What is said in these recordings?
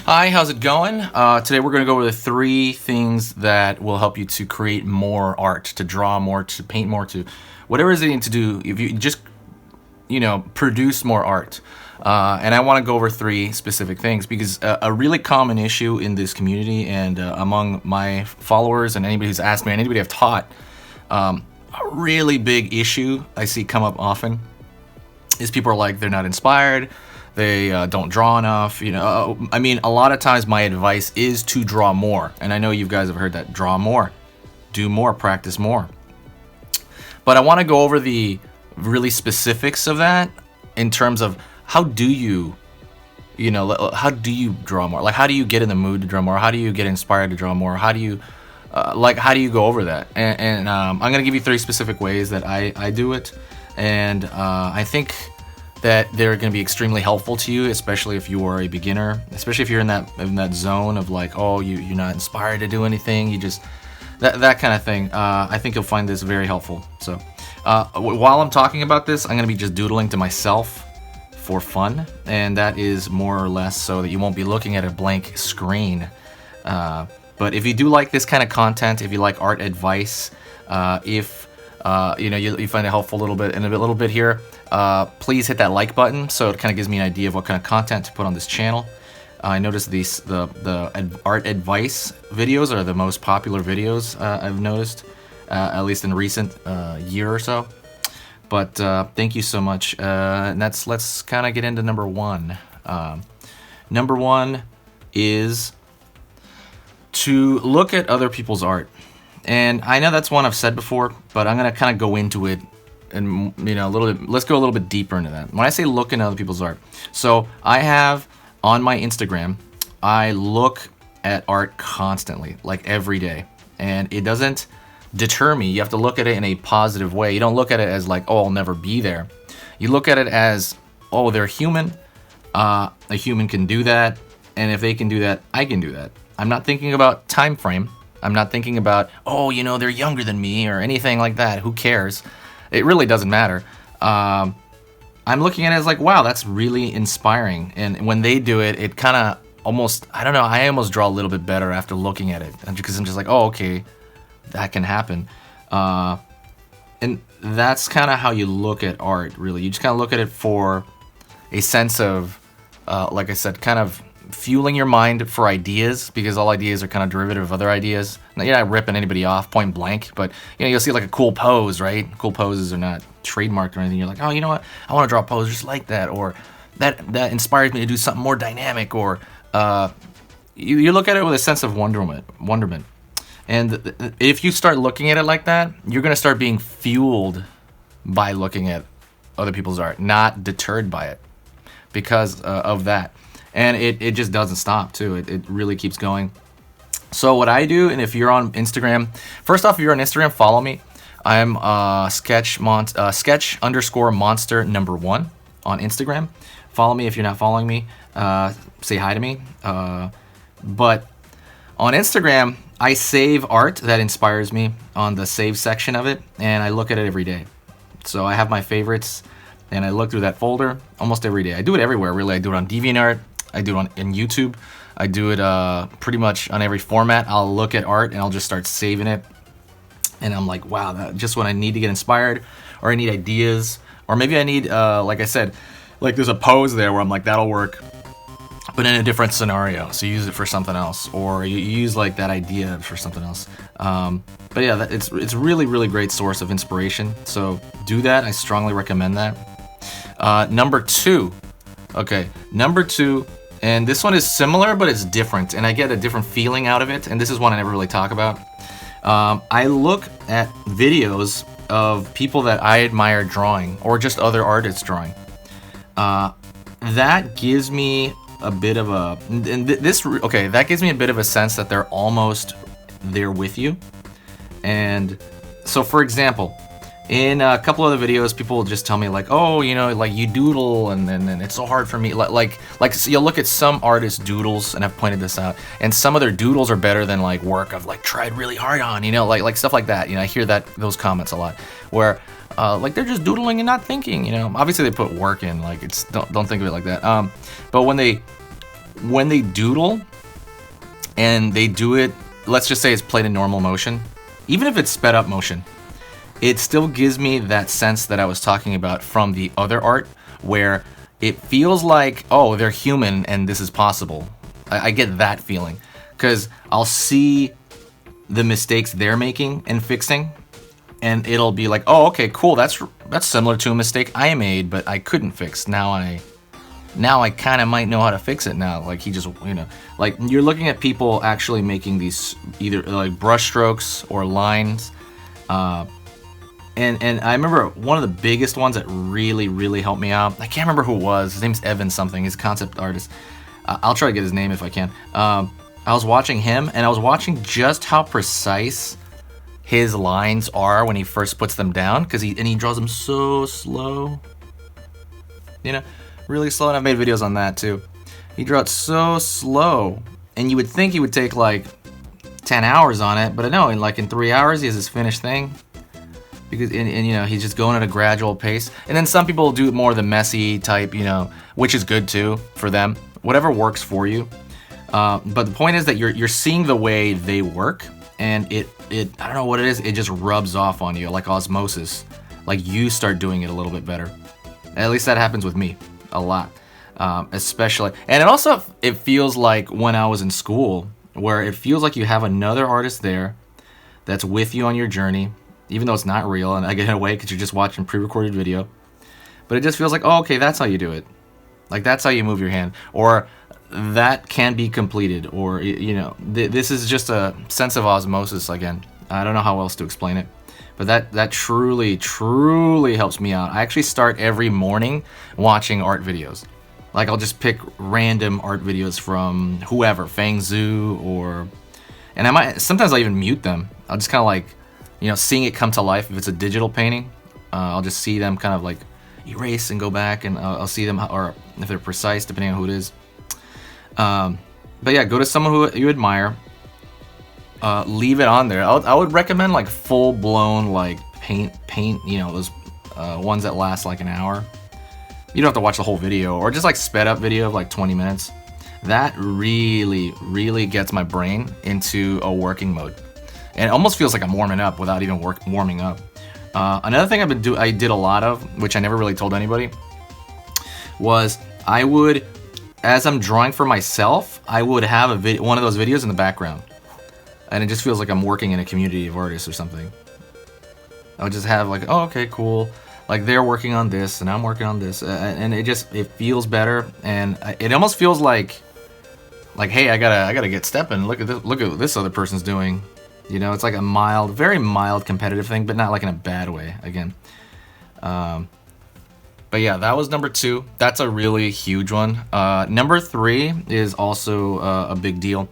Hi, how's it going? Today we're going to go over the three things that will help you to create more art, to draw more, to paint more, to whatever it is you need to do. If you just, produce more art. And I want to go over three specific things because a really common issue in this community and among my followers and anybody who's asked me and anybody I've taught, a really big issue I see come up often is people are like, they're not inspired. They don't draw enough. A lot of times my advice is to draw more. And I know you guys have heard that. Draw more. Do more. Practice more. But I want to go over the really specifics of that in terms of how do you draw more? Like, how do you get in the mood to draw more? How do you get inspired to draw more? How do you go over that? And I'm going to give you three specific ways that I do it. And I think that they're going to be extremely helpful to you, especially if you are a beginner, especially if you're in that zone of like, oh, you're not inspired to do anything, you just that kind of thing. I think you'll find this very helpful. So while I'm talking about this, I'm going to be just doodling to myself for fun, and that is more or less so that you won't be looking at a blank screen. But if you do like this kind of content, if you like art advice, if you find it helpful a little bit here, please hit that like button so it kind of gives me an idea of what kind of content to put on this channel. I noticed the art advice videos are the most popular videos I've noticed, at least in recent year or so. But thank you so much. And let's kind of get into number one. Number one is to look at other people's art. And I know that's one I've said before, but I'm gonna kind of go into it and a little bit. Let's go a little bit deeper into that. When I say look at other people's art, so I have on my Instagram, I look at art constantly, like every day, and it doesn't deter me. You have to look at it in a positive way. You don't look at it as like, oh, I'll never be there. You look at it as, oh, they're human. A human can do that, and if they can do that, I can do that. I'm not thinking about time frame. I'm not thinking about, oh, they're younger than me or anything like that. Who cares? It really doesn't matter. I'm looking at it as like, wow, that's really inspiring. And when they do it, it kind of almost, I don't know, I almost draw a little bit better after looking at it. Because I'm just like, oh, okay, that can happen. And that's kind of how you look at art, really. You just kind of look at it for a sense of, like I said, kind of fueling your mind for ideas, because all ideas are kind of derivative of other ideas. Now, you're not ripping anybody off point blank, but you'll see like a cool pose, right? Cool poses are not trademarked or anything. You're like, oh, you know what? I want to draw a pose just like that, or that inspires me to do something more dynamic, or you look at it with a sense of wonderment. And if you start looking at it like that, you're gonna start being fueled by looking at other people's art, not deterred by it because of that. And it just doesn't stop, too. It really keeps going. So what I do, and if you're on Instagram, first off, if you're on Instagram, follow me. I'm sketch_monster1 on Instagram. Follow me if you're not following me. Say hi to me. But on Instagram, I save art that inspires me on the save section of it, and I look at it every day. So I have my favorites, and I look through that folder almost every day. I do it everywhere, really. I do it on DeviantArt. I do it in YouTube. I do it pretty much on every format. I'll look at art and I'll just start saving it. And I'm like, wow, just when I need to get inspired, or I need ideas, or maybe I need, like I said, like there's a pose there where I'm like, that'll work, but in a different scenario. So you use it for something else, or you use like that idea for something else. But yeah, it's really, really great source of inspiration. So do that. I strongly recommend that. Number two. And this one is similar, but it's different, and I get a different feeling out of it, and this is one I never really talk about. I look at videos of people that I admire drawing, or just other artists drawing. That gives me a bit of a, that gives me a bit of a sense that they're almost there with you. And so, for example, in a couple other videos, people will just tell me like, oh, like you doodle and it's so hard for me. Like so you'll look at some artists' doodles, and I've pointed this out, and some of their doodles are better than like work I've like tried really hard on, like stuff like that. I hear those comments a lot, where like they're just doodling and not thinking. Obviously they put work in. Like don't think of it like that. But when they when they doodle and they do it, let's just say it's played in normal motion, even if it's sped up motion, it still gives me that sense that I was talking about from the other art, where it feels like, oh, they're human and this is possible. I get that feeling, because I'll see the mistakes they're making and fixing, and it'll be like, oh, okay, cool, that's similar to a mistake I made but I couldn't fix. Now I kind of might know how to fix it now. Like, he just, like, you're looking at people actually making these either like brush strokes or lines. And I remember one of the biggest ones that really helped me out. I can't remember who it was. His name's Evan something. He's a concept artist. I'll try to get his name if I can. I was watching him, and I was watching just how precise his lines are when he first puts them down, because he draws them so slow. Really slow, and I've made videos on that too. He draws it so slow, and you would think he would take like 10 hours on it, but no, in 3 hours he has his finished thing. Because he's just going at a gradual pace. And then some people do more the messy type, which is good too for them. Whatever works for you. But the point is that you're seeing the way they work, and it I don't know what it is. It just rubs off on you like osmosis. Like, you start doing it a little bit better. At least that happens with me a lot, especially. And it feels like when I was in school, where it feels like you have another artist there that's with you on your journey. Even though it's not real, and I get away because you're just watching pre-recorded video. But it just feels like, oh, okay, that's how you do it. Like, that's how you move your hand. Or that can be completed. Or, this is just a sense of osmosis again. I don't know how else to explain it. But that truly helps me out. I actually start every morning watching art videos. Like, I'll just pick random art videos from whoever, Fang Zhu, or... And sometimes I'll even mute them. I'll just kind of like... seeing it come to life. If it's a digital painting, I'll just see them kind of like erase and go back, and I'll see them, or if they're precise, depending on who it is. But yeah, go to someone who you admire. Leave it on there. I would recommend like full-blown like paint. Those ones that last like an hour. You don't have to watch the whole video, or just like sped up video of like 20 minutes. That really gets my brain into a working mode. And it almost feels like I'm warming up without even warming up. Another thing I did a lot of, which I never really told anybody, was I would, as I'm drawing for myself, I would have one of those videos in the background. And it just feels like I'm working in a community of artists or something. I would just have like, oh, okay, cool. Like, they're working on this, and I'm working on this. And it feels better. And it almost feels like, hey, I gotta get stepping. Look at what this other person's doing. It's like a very mild competitive thing, but not like in a bad way, again. But yeah, that was number 2. That's a really huge one. Number 3 is also a big deal.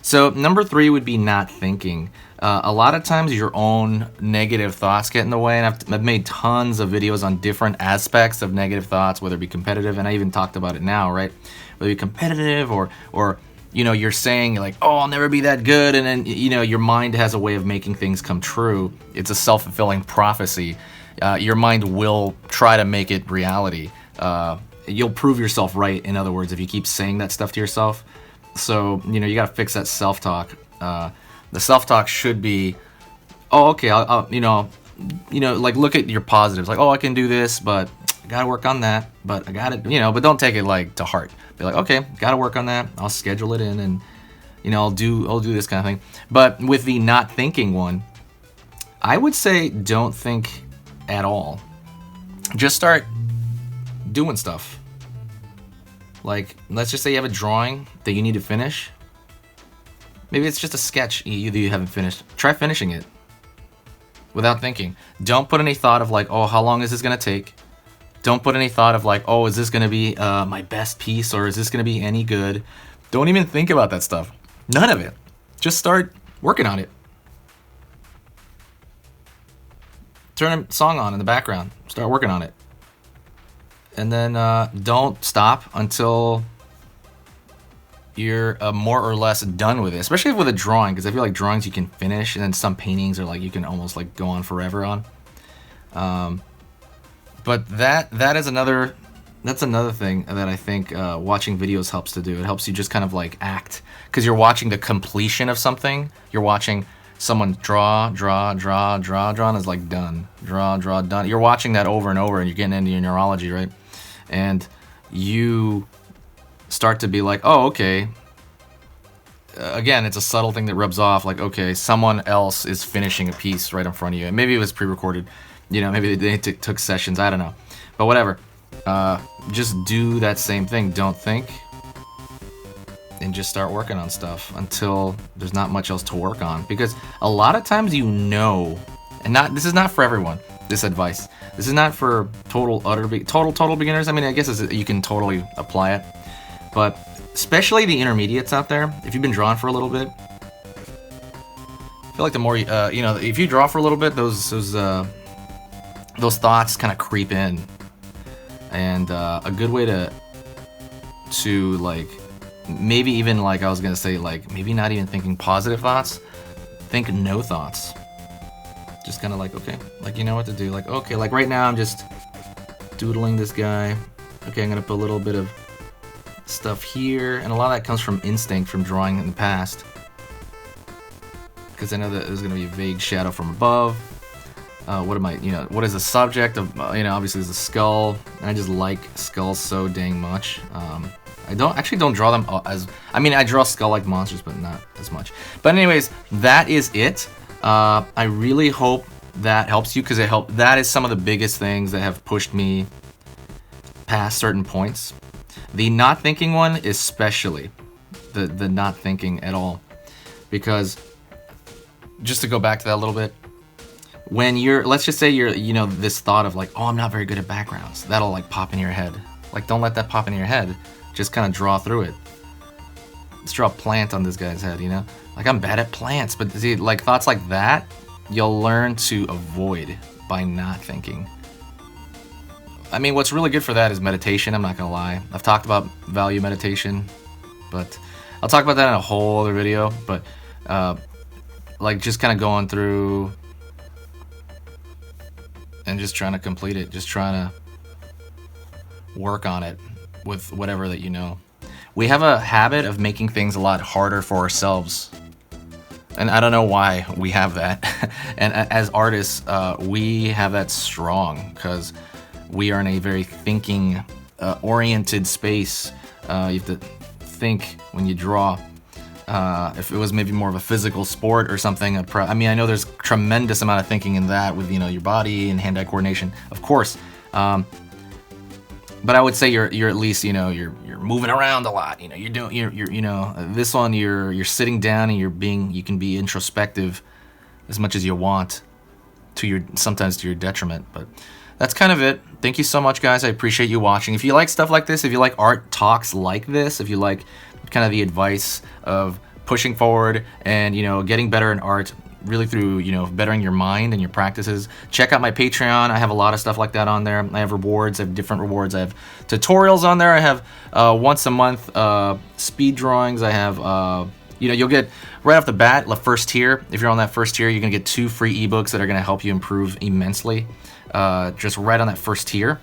So number 3 would be not thinking. A lot of times your own negative thoughts get in the way, and I've made tons of videos on different aspects of negative thoughts, whether it be competitive, and I even talked about it now, right? Whether it be competitive or you're saying like, oh, I'll never be that good, and then your mind has a way of making things come true. It's a self-fulfilling prophecy. Your mind will try to make it reality. You'll prove yourself right, in other words, if you keep saying that stuff to yourself. So you gotta fix that self-talk. The self-talk should be, oh, okay, I'll like, look at your positives, like, oh, I can do this, but I gotta work on that, but I gotta, but don't take it like to heart. Be like, okay, gotta work on that. I'll schedule it in, and I'll do this kind of thing. But with the not thinking one, I would say don't think at all. Just start doing stuff. Like, let's just say you have a drawing that you need to finish. Maybe it's just a sketch that you haven't finished. Try finishing it without thinking. Don't put any thought of like, oh, how long is this gonna take? Don't put any thought of like, oh, is this gonna be my best piece, or is this gonna be any good? Don't even think about that stuff. None of it. Just start working on it. Turn a song on in the background. Start working on it. And then don't stop until you're more or less done with it, especially with a drawing, because I feel like drawings you can finish, and then some paintings are like you can almost like go on forever on. But that is another That's another thing that I think watching videos helps to do. It helps you just kind of like act, because you're watching the completion of something. You're watching someone draw, and it's like done. Draw, done. You're watching that over and over, and you're getting into your neurology, right? And you start to be like, oh, okay. Again, it's a subtle thing that rubs off. Like, okay, someone else is finishing a piece right in front of you. And maybe it was pre-recorded. You know, maybe they took sessions. I don't know. But whatever. Just do that same thing. Don't think, and just start working on stuff until there's not much else to work on. Because a lot of times, you know, and this is not for everyone. This advice. This is not for total beginners. I mean, I guess you can totally apply it, but especially the intermediates out there. If you've been drawing for a little bit, I feel like the more you know, if you draw for a little bit, those thoughts kind of creep in. And a good way to like, maybe even like I was gonna say, like maybe not even thinking positive thoughts, think no thoughts. Just kind of like, okay, like you know what to do. Like, okay, like right now I'm just doodling this guy. Okay, I'm gonna put a little bit of stuff here, and a lot of that comes from instinct from drawing in the past, because I know that there's gonna be a vague shadow from above. What is the subject of, obviously there's a skull, and I just like skulls so dang much. I don't draw them I draw skull-like monsters, but not as much. But anyways, that is it. I really hope that helps you, because that is some of the biggest things that have pushed me past certain points. The not thinking one, especially, the not thinking at all, because just to go back to that a little bit, when let's just say you're, this thought of like, oh, I'm not very good at backgrounds, that'll like pop in your head. Like, don't let that pop in your head. Just kind of draw through it. Let's draw a plant on this guy's head, Like, I'm bad at plants, but see, like thoughts like that, you'll learn to avoid by not thinking. I mean, what's really good for that is meditation, I'm not gonna lie. I've talked about value meditation, but I'll talk about that in a whole other video. But like just kind of going through and just trying to complete it, just trying to work on it with whatever that you know. We have a habit of making things a lot harder for ourselves, and I don't know why we have that. And as artists, we have that strong because we are in a very thinking oriented space. You have to think when you draw. If it was maybe more of a physical sport or something, I know there's tremendous amount of thinking in that with your body and hand-eye coordination, of course. But I would say you're at least you're moving around a lot. This one you're sitting down and you can be introspective as much as you want, sometimes to your detriment. But that's kind of it. Thank you so much, guys. I appreciate you watching. If you like stuff like this, if you like art talks like this, if you like kind of the advice of pushing forward and getting better in art, really through bettering your mind and your practices, check out my Patreon. I have a lot of stuff like that on there. I have rewards. I have different rewards. I have tutorials on there. I have once a month speed drawings. I have you'll get right off the bat the first tier. If you're on that first tier, you're gonna get 2 free ebooks that are gonna help you improve immensely, just right on that first tier.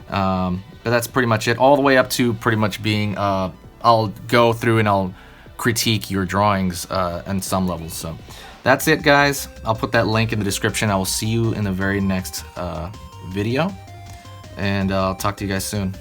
But that's pretty much it, all the way up to pretty much being I'll go through and I'll critique your drawings on some levels. So that's it, guys. I'll put that link in the description. I will see you in the very next video, and I'll talk to you guys soon.